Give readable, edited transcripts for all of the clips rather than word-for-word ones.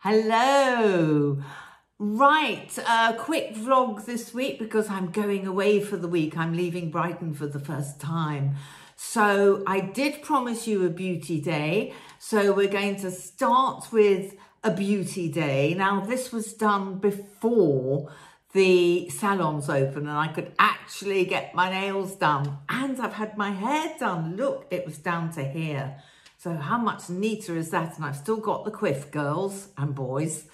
Hello. Right, a quick vlog this week because I'm going away for the week. I'm leaving Brighton for the first time. So I did promise you a beauty day. So we're going to start with a beauty day. Now this was done before the salons open and I could actually get my nails done. And I've had my hair done. Look, it was down to here. So how much neater is that? And I've still got the quiff, girls and boys.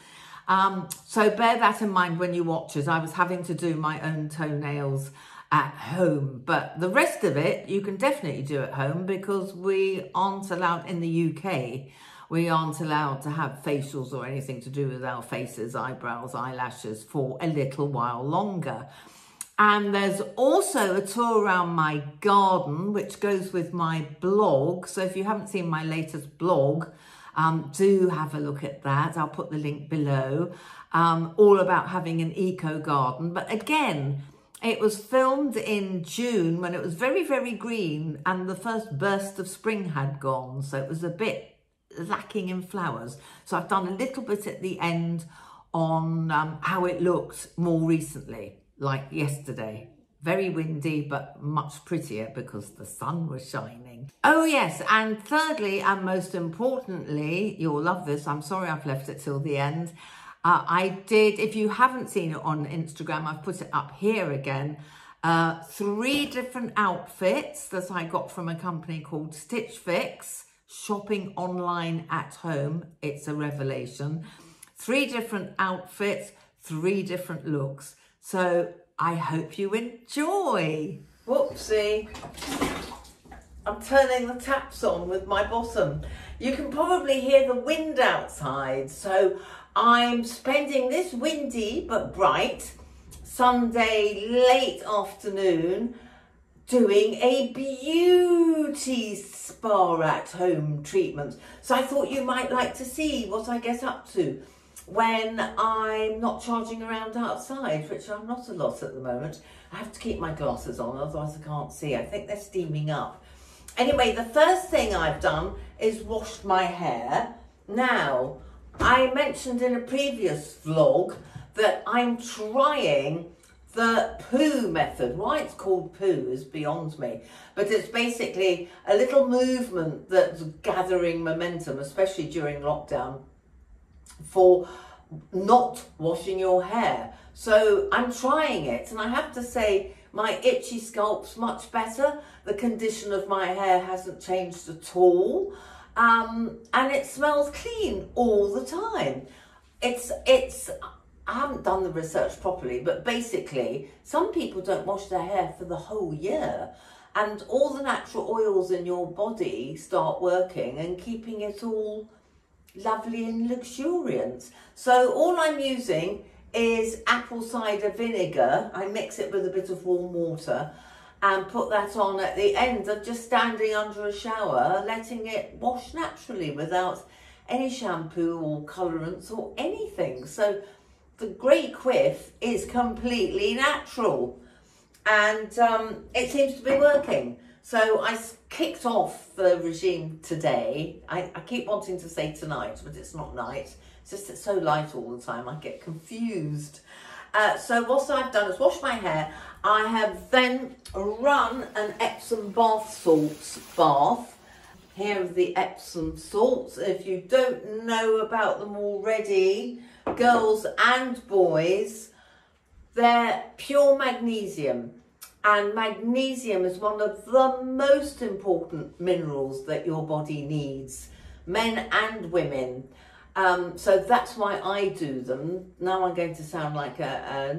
So bear that in mind when you watch it. I was having to do my own toenails at home, but the rest of it you can definitely do at home because we aren't allowed in the UK. We aren't allowed to have facials or anything to do with our faces, eyebrows, eyelashes for a little while longer. And there's also a tour around my garden, which goes with my blog. So if you haven't seen my latest blog, do have a look at that. I'll put the link below. All about having an eco garden. But again, it was filmed in June when it was very, very green and the first burst of spring had gone. So it was a bit lacking in flowers. So I've done a little bit at the end on how it looked more recently. Like yesterday, very windy, but much prettier because the sun was shining. Oh yes, and thirdly, and most importantly, you'll love this. I'm sorry I've left it till the end. I did, if you haven't seen it on Instagram, I've put it up here again. 3 different outfits that I got from a company called Stitch Fix, shopping online at home. It's a revelation. 3 different outfits, 3 different looks. So I hope you enjoy. Whoopsie. I'm turning the taps on with my bottom. You can probably hear the wind outside. So I'm spending this windy but bright Sunday late afternoon doing a beauty spa at home treatment. So I thought you might like to see what I get up to when I'm not charging around outside, which I'm not a lot at the moment. I have to keep my glasses on, otherwise I can't see. I think they're steaming up. Anyway, the first thing I've done is washed my hair. Now, I mentioned in a previous vlog that I'm trying the poo method. Why it's called poo is beyond me, but it's basically a little movement that's gathering momentum, especially during lockdown, for not washing your hair. So I'm trying it and I have to say my itchy scalp's much better. The condition of my hair hasn't changed at all, and it smells clean all the time. I haven't done the research properly, but basically some people don't wash their hair for the whole year and all the natural oils in your body start working and keeping it all lovely and luxuriant. So all I'm using is apple cider vinegar. I mix it with a bit of warm water and put that on at the end of just standing under a shower, letting it wash naturally without any shampoo or colourants or anything. So the Grey Quiff is completely natural and it seems to be working. So I kicked off the regime today. I keep wanting to say tonight, but it's not night. It's just it's so light all the time, I get confused. So what I've done is wash my hair. I have then run an Epsom bath salts bath. Here are the Epsom salts. If you don't know about them already, girls and boys, they're pure magnesium. And magnesium is one of the most important minerals that your body needs, men and women. So that's why I do them. Now I'm going to sound like a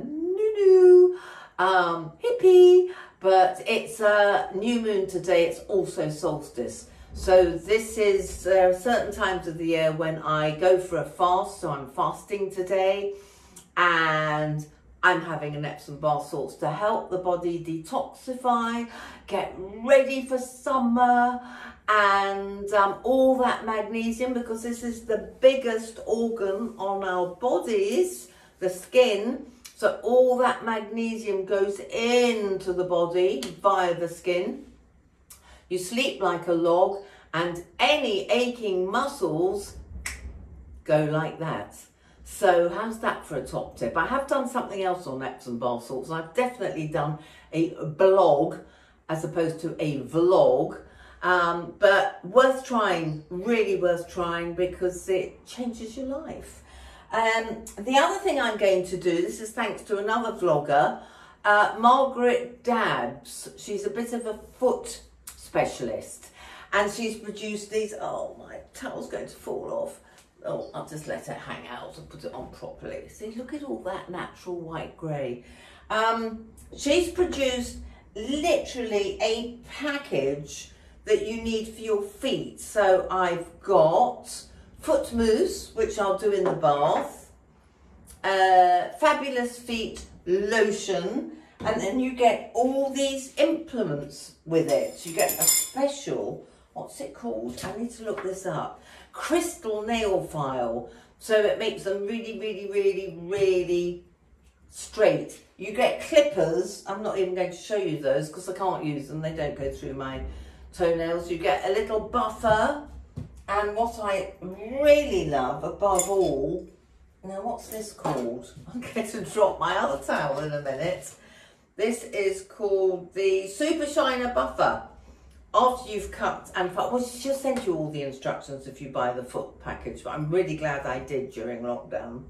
hippie, but it's a new moon today. It's also solstice. So there are certain times of the year when I go for a fast. So I'm fasting today and I'm having an Epsom bath salts to help the body detoxify, get ready for summer, and all that magnesium, because this is the biggest organ on our bodies, the skin. So all that magnesium goes into the body via the skin. You sleep like a log, and any aching muscles go like that. So how's that for a top tip? I have done something else on Epsom bath salts. I've definitely done a blog as opposed to a vlog, but worth trying, really worth trying, because it changes your life. The other thing I'm going to do, this is thanks to another vlogger, Margaret Dabbs. She's a bit of a foot specialist, and she's produced these, oh, my towel's going to fall off. Oh, I'll just let it hang out and put it on properly. See, look at all that natural white grey. She's produced literally a package that you need for your feet. So I've got foot mousse, which I'll do in the bath, Fabulous Feet lotion, and then you get all these implements with it. You get a special, what's it called? I need to look this up. Crystal nail file. So it makes them really, really, really, really straight. You get clippers. I'm not even going to show you those because I can't use them. They don't go through my toenails. You get a little buffer. And what I really love above all, now what's this called? I'm going to drop my other towel in a minute. This is called the Super Shiner Buffer. After you've cut and well, she'll send you all the instructions if you buy the foot package, but I'm really glad I did during lockdown.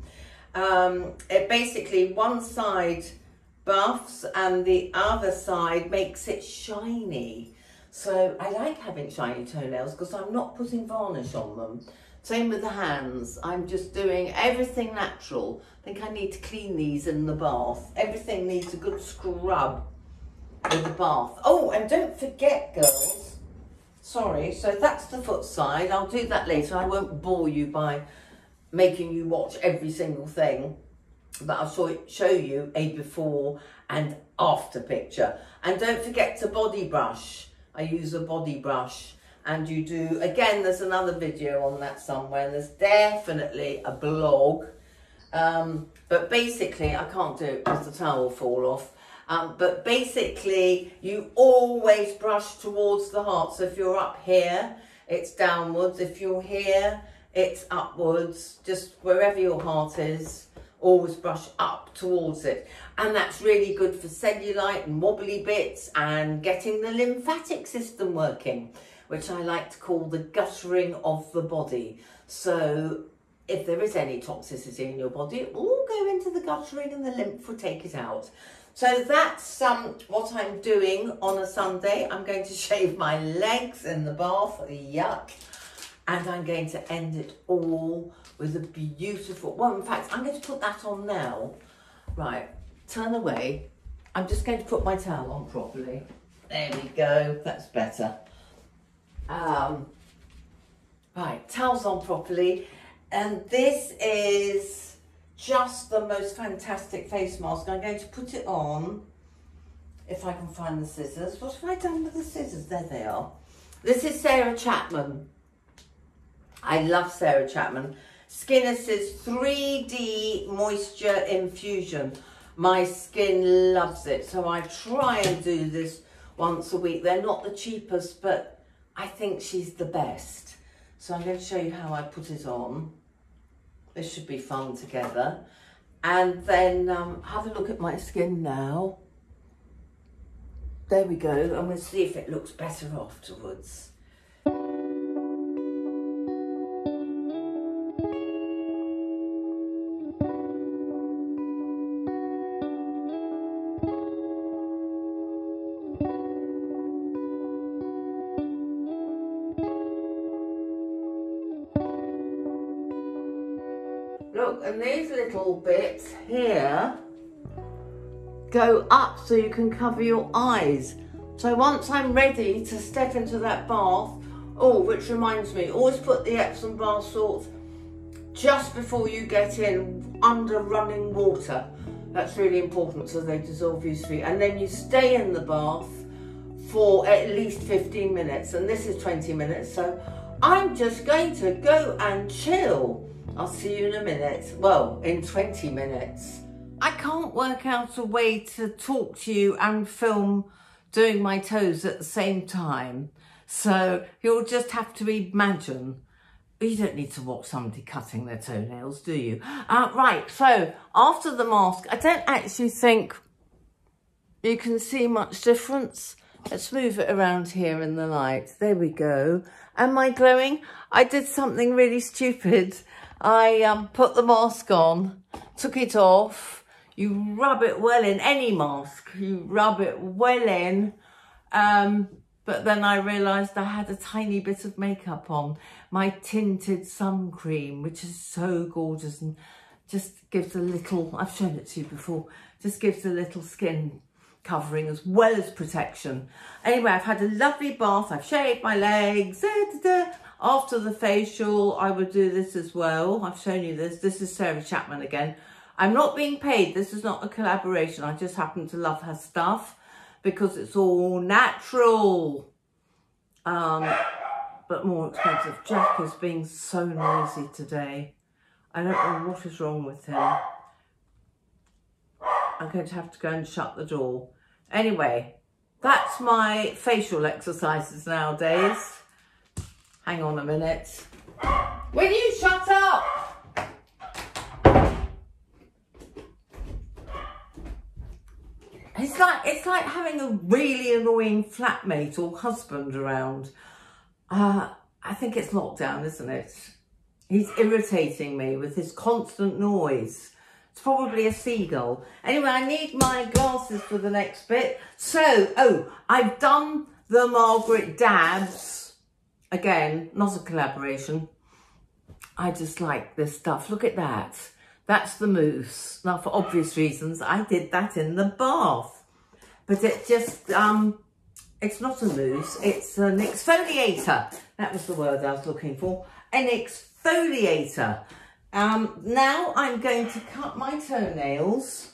It basically, one side buffs and the other side makes it shiny. So I like having shiny toenails because I'm not putting varnish on them. Same with the hands. I'm just doing everything natural. I think I need to clean these in the bath. Everything needs a good scrub with the bath. Oh, and don't forget, girls, sorry, so that's the foot side. I'll do that later. I won't bore you by making you watch every single thing, but I'll show you a before and after picture. And don't forget to body brush. I use a body brush, and you do, again, there's another video on that somewhere. There's definitely a blog, but basically I can't do it because the towel will fall off. But basically, you always brush towards the heart. So if you're up here, it's downwards. If you're here, it's upwards. Just wherever your heart is, always brush up towards it. And that's really good for cellulite and wobbly bits and getting the lymphatic system working, which I like to call the guttering of the body. So if there is any toxicity in your body, it will all go into the guttering and the lymph will take it out. So that's what I'm doing on a Sunday. I'm going to shave my legs in the bath, yuck. And I'm going to end it all with a beautiful, well, in fact, I'm going to put that on now. Right, turn away. I'm just going to put my towel on properly. There we go, that's better. Right, towel's on properly. And this is just the most fantastic face mask. I'm going to put it on, if I can find the scissors. What have I done with the scissors? There they are. This is Sarah Chapman. I love Sarah Chapman. Skinness's 3D Moisture Infusion. My skin loves it, so I try and do this once a week. They're not the cheapest, but I think she's the best. So I'm going to show you how I put it on. This should be fun together. And then have a look at my skin now. There we go, and we'll see if it looks better afterwards. Look, and these little bits here go up so you can cover your eyes. So once I'm ready to step into that bath, oh, which reminds me, always put the Epsom bath salts just before you get in, under running water. That's really important so they dissolve easily. And then you stay in the bath for at least 15 minutes, and this is 20 minutes, so I'm just going to go and chill. I'll see you in a minute. Well, in 20 minutes. I can't work out a way to talk to you and film doing my toes at the same time. So you'll just have to imagine. You don't need to watch somebody cutting their toenails, do you? Right, so after the mask, I don't actually think you can see much difference. Let's move it around here in the light. There we go. Am I glowing? I did something really stupid. I put the mask on, took it off. You rub it well in, any mask, you rub it well in. But then I realised I had a tiny bit of makeup on. My tinted sun cream, which is so gorgeous and just gives a little, I've shown it to you before, just gives a little skin covering as well as protection. Anyway, I've had a lovely bath. I've shaved my legs. After the facial, I would do this as well. I've shown you this. This is Sarah Chapman again. I'm not being paid. This is not a collaboration. I just happen to love her stuff because it's all natural. But more expensive. Jack is being so noisy today. I don't know what is wrong with him. I'm going to have to go and shut the door. Anyway, that's my facial exercises nowadays. Hang on a minute. Will you shut up? It's like having a really annoying flatmate or husband around. I think it's lockdown, isn't it? He's irritating me with his constant noise. It's probably a seagull. Anyway, I need my glasses for the next bit. So, I've done the Margaret dabs. Again, not a collaboration. I just like this stuff. Look at that. That's the mousse. Now, for obvious reasons, I did that in the bath. But it just, it's not a mousse. It's an exfoliator. That was the word I was looking for. An exfoliator. Now I'm going to cut my toenails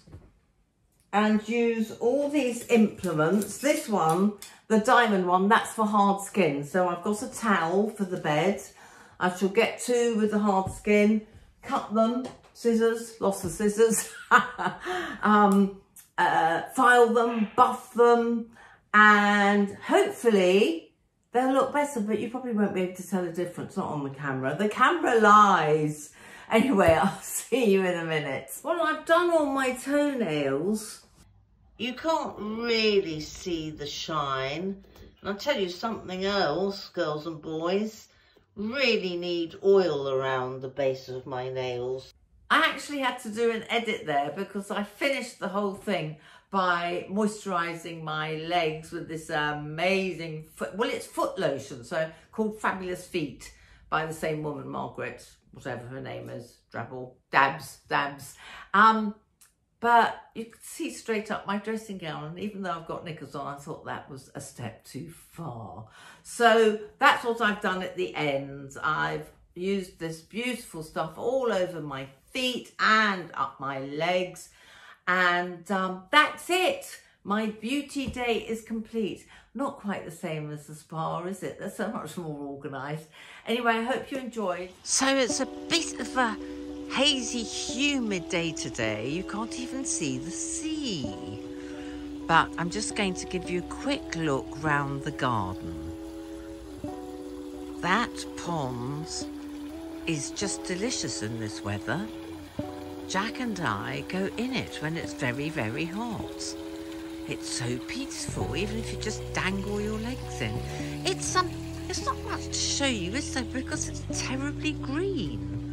and use all these implements. This one, the diamond one, that's for hard skin. So I've got a towel for the bed. I shall get two with the hard skin, cut them, scissors, lots of scissors, file them, buff them, and hopefully they'll look better, but you probably won't be able to tell the difference, not on the camera. The camera lies. Anyway, I'll see you in a minute. Well, I've done all my toenails. You can't really see the shine. And I'll tell you something else, girls and boys. Really need oil around the base of my nails. I actually had to do an edit there because I finished the whole thing by moisturising my legs with this amazing, it's foot lotion, so called Fabulous Feet by the same woman, Margaret, whatever her name is, Dabs. But you could see straight up my dressing gown, and even though I've got knickers on, I thought that was a step too far. So that's what I've done at the end. I've used this beautiful stuff all over my feet and up my legs, and that's it. My beauty day is complete. Not quite the same as the spa, is it? They're so much more organised. Anyway, I hope you enjoyed. So it's a bit of a hazy, humid day today. You can't even see the sea. But I'm just going to give you a quick look round the garden. That pond is just delicious in this weather. Jack and I go in it when it's very, very hot. It's so peaceful, even if you just dangle your legs in. It's not much to show you, is there? Because it's terribly green.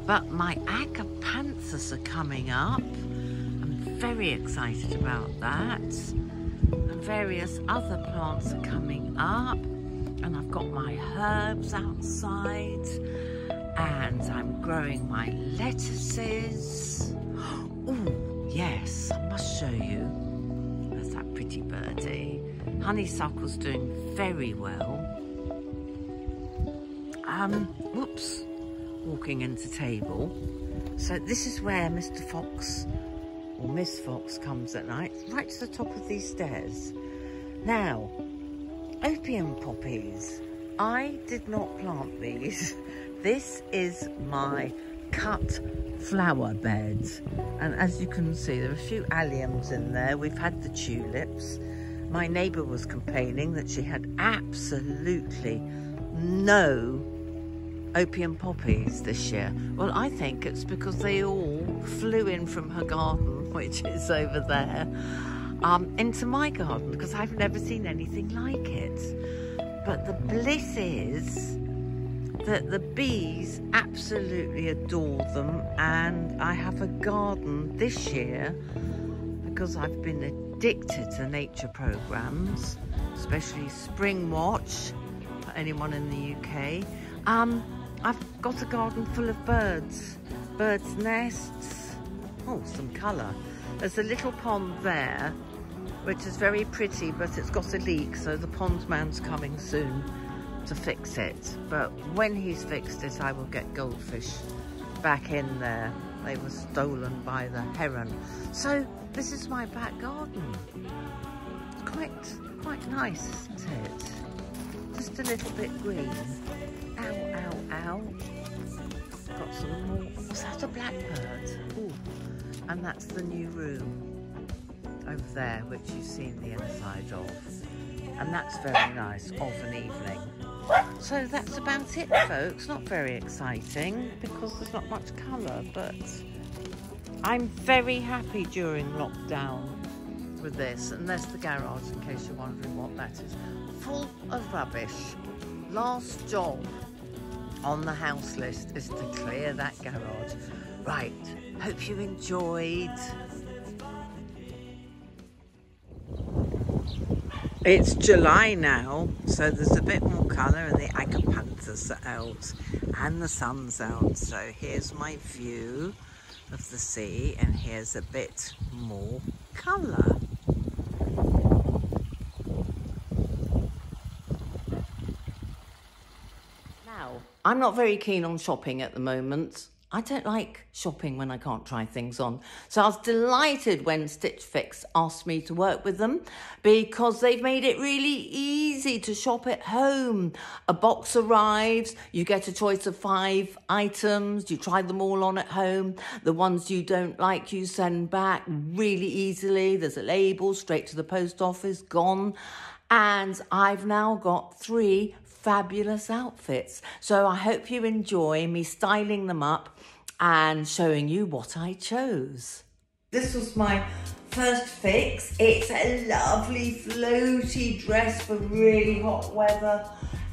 But my agapanthus are coming up. I'm very excited about that. And various other plants are coming up. And I've got my herbs outside. And I'm growing my lettuces. Oh, yes, I must show you. There's that pretty birdie. Honeysuckle's doing very well. Whoops. Walking into table. So this is where Mr. Fox or Miss Fox comes at night, right to the top of these stairs. Now, opium poppies. I did not plant these. This is my cut flower bed. And as you can see, there are a few alliums in there. We've had the tulips. My neighbour was complaining that she had absolutely no opium poppies this year? Well, I think it's because they all flew in from her garden, which is over there, into my garden, because I've never seen anything like it. But the bliss is that the bees absolutely adore them, and I have a garden this year because I've been addicted to nature programs, especially Spring Watch for anyone in the UK. I've got a garden full of birds nests. Oh, some colour. There's a little pond there which is very pretty, but it's got a leak, so the pond man's coming soon to fix it. But when he's fixed it, I will get goldfish back in there. They were stolen by the heron. So this is my back garden. It's quite nice, isn't it? Just a little bit green. Ow, ow, ow. Got some more. Was that a blackbird? Ooh. And that's the new room over there, which you've seen the inside of. And that's very nice of an evening. So that's about it, folks. Not very exciting because there's not much colour, but I'm very happy during lockdown with this. And there's the garage, in case you're wondering what that is. Full of rubbish. Last job on the house list is to clear that garage. Right, hope you enjoyed. It's July now, so there's a bit more colour and the agapanthus are out and the sun's out. So here's my view of the sea, and here's a bit more colour. Now, I'm not very keen on shopping at the moment. I don't like shopping when I can't try things on. So I was delighted when Stitch Fix asked me to work with them because they've made it really easy to shop at home. A box arrives, you get a choice of 5 items, you try them all on at home. The ones you don't like, you send back really easily. There's a label, straight to the post office, gone. And I've now got 3 fabulous outfits. So I hope you enjoy me styling them up and showing you what I chose. This was my first fix. It's a lovely floaty dress for really hot weather,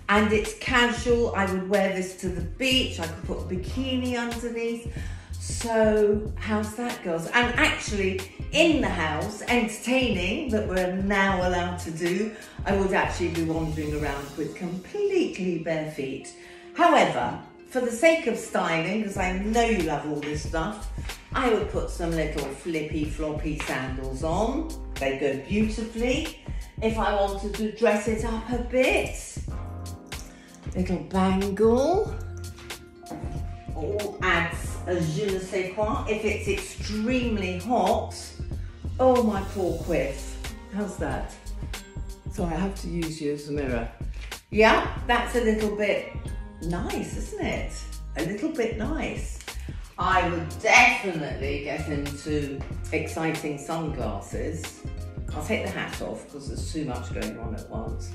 and it's casual. I would wear this to the beach. I could put a bikini underneath. So how's that, girls? And actually in the house, entertaining, that we're now allowed to do, I would actually be wandering around with completely bare feet. However, for the sake of styling, because I know you love all this stuff, I would put some little flippy floppy sandals on. They go beautifully. If I wanted to dress it up a bit, little bangle, or adds a je ne sais quoi. If it's extremely hot, oh my poor quiff. How's that? Sorry, I have to use you as a mirror. Yeah, that's a little bit nice, isn't it? A little bit nice. I would definitely get into exciting sunglasses. I'll take the hat off because there's too much going on at once.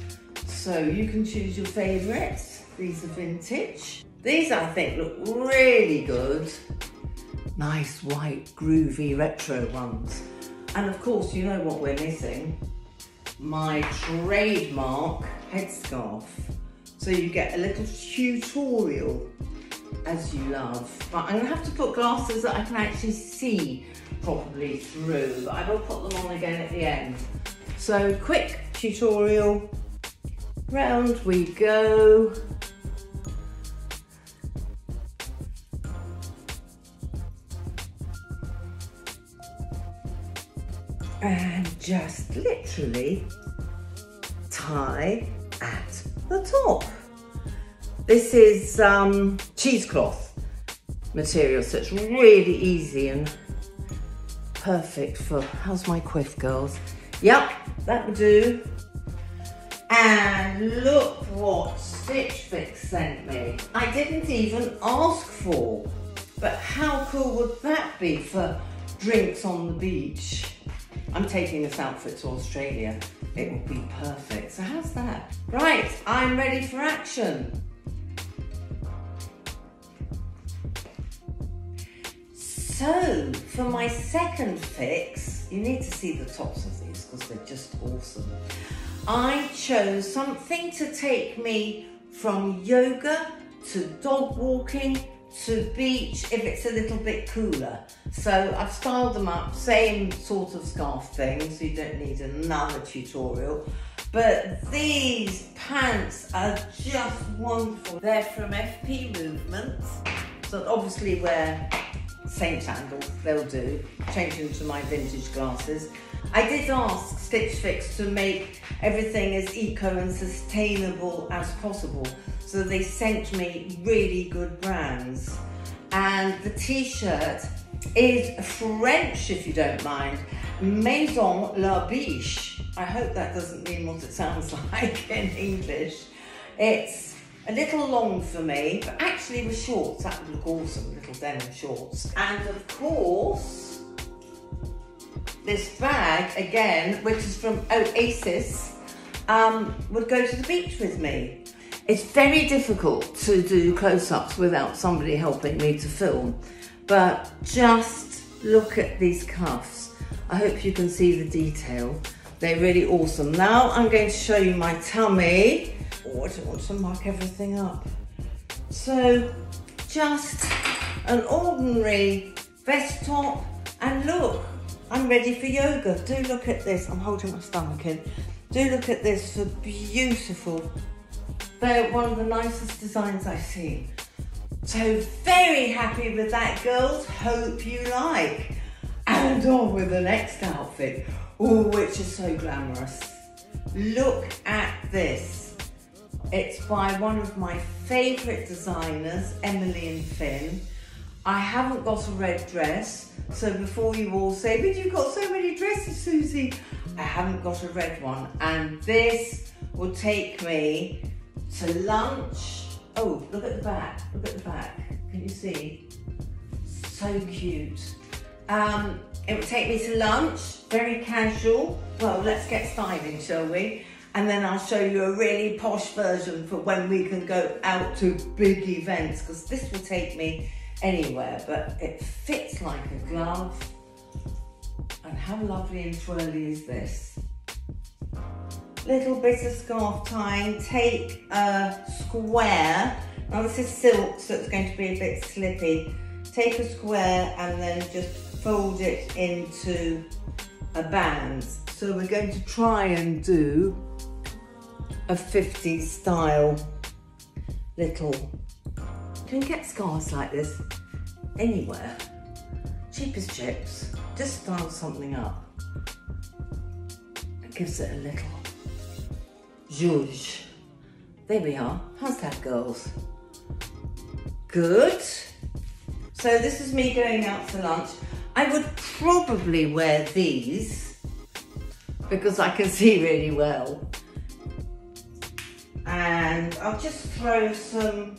So you can choose your favourites. These are vintage. These I think look really good. Nice white groovy retro ones. And of course you know what we're missing. My trademark headscarf. So you get a little tutorial as you love. But I'm gonna have to put glasses that I can actually see properly through, but I will put them on again at the end. So quick tutorial, round we go. And just literally tie at the top. This is cheesecloth material, so it's really easy and perfect for, how's my quiff, girls? Yep, that would do. And look what Stitch Fix sent me. I didn't even ask for, but how cool would that be for drinks on the beach? I'm taking this outfit to Australia. It would be perfect. So how's that? Right, I'm ready for action. So for my second fix, you need to see the tops of these because they're just awesome. I chose something to take me from yoga to dog walking to beach if it's a little bit cooler. So I've styled them up, same sort of scarf thing, so you don't need another tutorial. But these pants are just wonderful. They're from FP Movements, so obviously wear same sandals, they'll do. Change into my vintage glasses. I did ask Stitch Fix to make everything as eco and sustainable as possible, so they sent me really good brands. And the t-shirt is French, if you don't mind, Maison La Biche. I hope that doesn't mean what it sounds like in English. It's a little long for me, but actually with shorts, that would look awesome, little denim shorts. And of course, this bag, again, which is from Oasis, would go to the beach with me. It's very difficult to do close-ups without somebody helping me to film, but just look at these cuffs. I hope you can see the detail. They're really awesome. Now I'm going to show you my tummy. Oh, I don't want to muck everything up. So just an ordinary vest top, and look, I'm ready for yoga. Do look at this. I'm holding my stomach in. Do look at this for beautiful. They're one of the nicest designs I've seen. So very happy with that, girls. Hope you like. And on with the next outfit. Oh, which is so glamorous. Look at this. It's by one of my favourite designers, Emily and Finn. I haven't got a red dress, so before you all say, but you've got so many dresses, Susie. I haven't got a red one, and this will take me to lunch. Oh, look at the back, look at the back. Can you see? So cute. It will take me to lunch, very casual. Well, let's get styling, shall we? And then I'll show you a really posh version for when we can go out to big events, because this will take me anywhere, but it fits like a glove. And how lovely and twirly is this? Little bit of scarf tying, take a square. Now this is silk, so it's going to be a bit slippy. Take a square and then just fold it into a band. So we're going to try and do a 50s style little. You can get scarves like this anywhere. Cheap as chips. Just style something up. It gives it a little zhuzh. There we are. How's that, girls? Good. So this is me going out for lunch. I would probably wear these because I can see really well. And I'll just throw some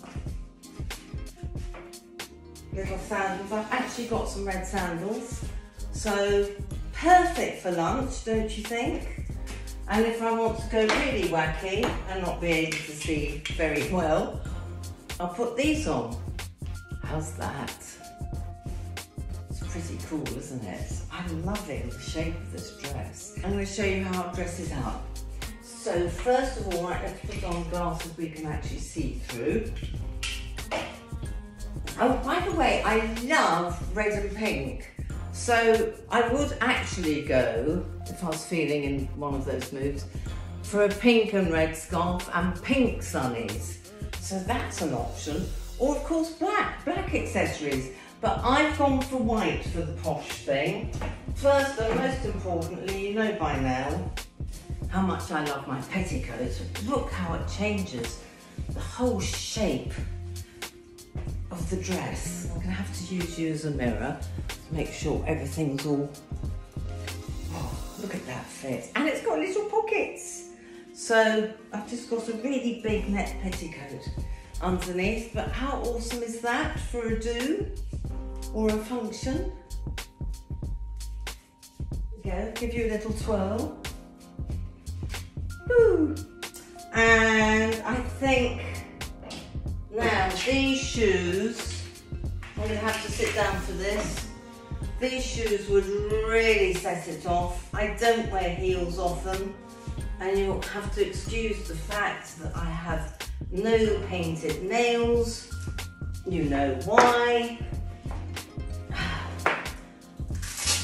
little sandals. I've actually got some red sandals. So perfect for lunch, don't you think? And if I want to go really wacky and not be able to see very well, I'll put these on. How's that? It's pretty cool, isn't it? I'm loving the shape of this dress. I'm going to show you how it dresses out. So first of all, right, let's put on glasses we can actually see through. Oh, by the way, I love red and pink. So I would actually go, if I was feeling in one of those moods, for a pink and red scarf and pink sunnies. So that's an option. Or of course black accessories. But I've gone for white for the posh thing. First and most importantly, you know by now how much I love my petticoat. Look how it changes the whole shape of the dress. I'm gonna have to use you as a mirror to make sure everything's all, oh, look at that fit. And it's got little pockets. So I've just got a really big net petticoat underneath, but how awesome is that for a do or a function? There we go, give you a little twirl. Woo. And I think now these shoes, I'm going to have to sit down for this. These shoes would really set it off. I don't wear heels often, and you'll have to excuse the fact that I have no painted nails. You know why.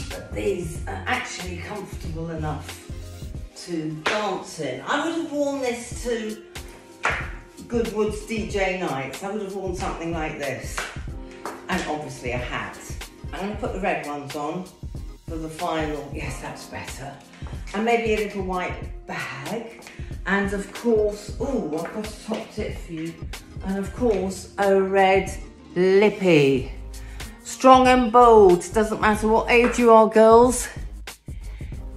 But these are actually comfortable enough to dance in. I would have worn this to Goodwood's DJ nights. I would have worn something like this. And obviously a hat. I'm going to put the red ones on for the final. Yes, that's better. And maybe a little white bag. And of course, oh, I've got a top tip for you. And of course, a red lippy. Strong and bold. Doesn't matter what age you are, girls.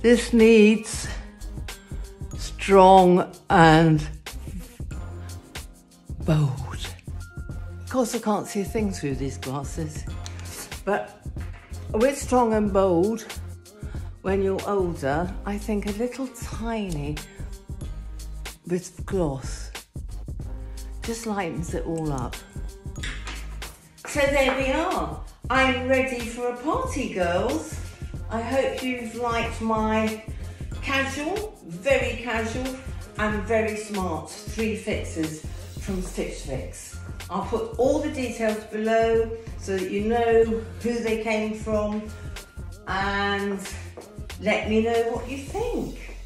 This needs strong and bold. Of course, I can't see a thing through these glasses. But with strong and bold, when you're older, I think a little tiny bit of gloss just lightens it all up. So there we are. I'm ready for a party, girls. I hope you've liked my casual, very casual and very smart 3 fixes from Stitch Fix. I'll put all the details below so that you know who they came from, and let me know what you think.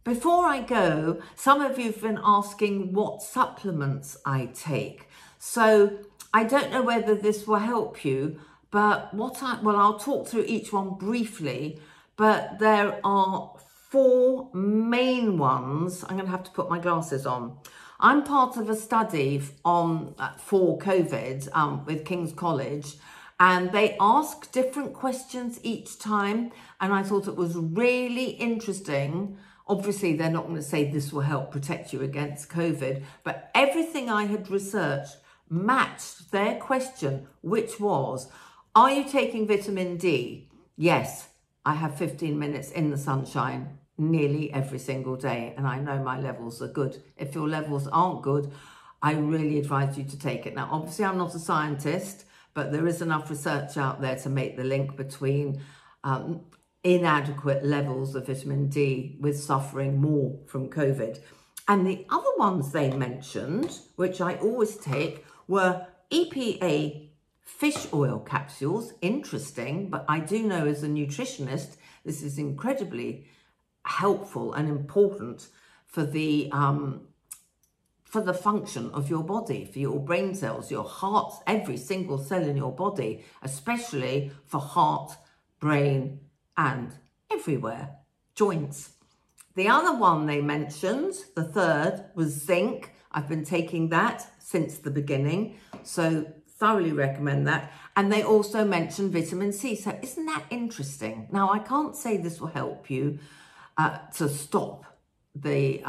Before I go, some of you have been asking what supplements I take. So I don't know whether this will help you, but I'll talk through each one briefly, but there are 4 main ones. I'm going to have to put my glasses on. I'm part of a study for COVID with King's College, and they ask different questions each time, and I thought it was really interesting. Obviously, they're not going to say this will help protect you against COVID, but everything I had researched matched their question, which was, are you taking vitamin D? Yes, I have 15 minutes in the sunshine nearly every single day, and I know my levels are good. If your levels aren't good, I really advise you to take it. Now, obviously, I'm not a scientist, but there is enough research out there to make the link between inadequate levels of vitamin D with suffering more from COVID. And the other ones they mentioned, which I always take, were EPA fish oil capsules. Interesting, but I do know as a nutritionist, this is incredibly helpful and important for the function of your body, for your brain cells, your heart, every single cell in your body, especially for heart, brain, and everywhere, joints. The other one they mentioned, the third, was zinc. I've been taking that since the beginning, so thoroughly recommend that. And they also mentioned vitamin C. So isn't that interesting? Now, I can't say this will help you to stop the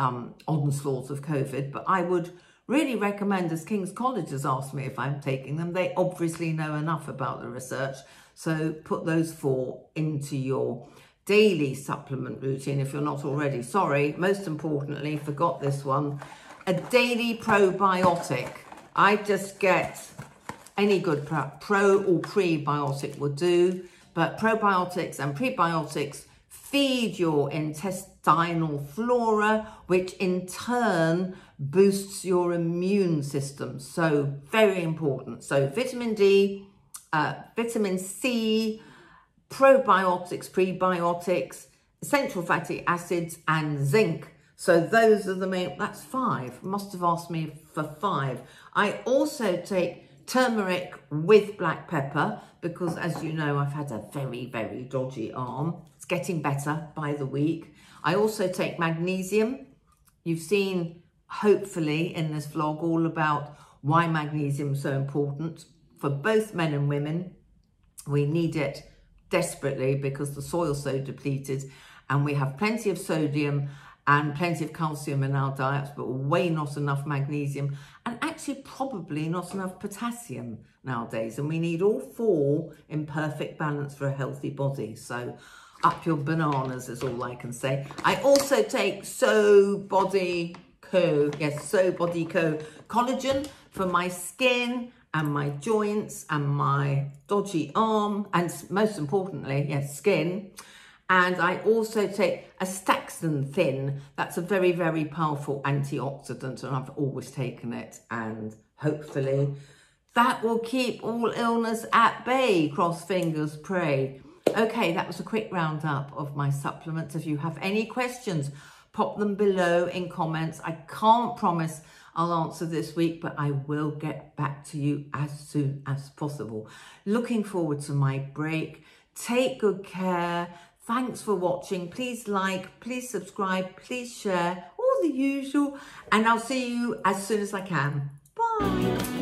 onslaught of COVID, but I would really recommend, as King's College has asked me if I'm taking them, they obviously know enough about the research, so put those 4 into your daily supplement routine if you're not already. Sorry, most importantly, forgot this one, a daily probiotic. I just get any good pro or prebiotic will do, but probiotics and prebiotics feed your intestinal flora, which in turn boosts your immune system. So very important. So vitamin D, vitamin C, probiotics, prebiotics, essential fatty acids, and zinc. So those are the main, that's 5. Must have asked me for 5. I also take turmeric with black pepper because, as you know, I've had a very, very dodgy arm. It's getting better by the week. I also take magnesium. You've seen, hopefully, in this vlog all about why magnesium is so important for both men and women. We need it desperately because the soil's so depleted, and we have plenty of sodium and plenty of calcium in our diets, but way not enough magnesium, and actually probably not enough potassium nowadays. And we need all 4 in perfect balance for a healthy body. So up your bananas is all I can say. I also take So Body Co. Yes, So Body Co. collagen for my skin and my joints and my dodgy arm, and most importantly, yes, skin. And I also take Astaxanthin Thin. That's a very, very powerful antioxidant, and I've always taken it. And hopefully that will keep all illness at bay. Cross fingers, pray. Okay, that was a quick roundup of my supplements. If you have any questions, pop them below in comments. I can't promise I'll answer this week, but I will get back to you as soon as possible. Looking forward to my break. Take good care. Thanks for watching. Please like, please subscribe, please share, all the usual. And I'll see you as soon as I can. Bye.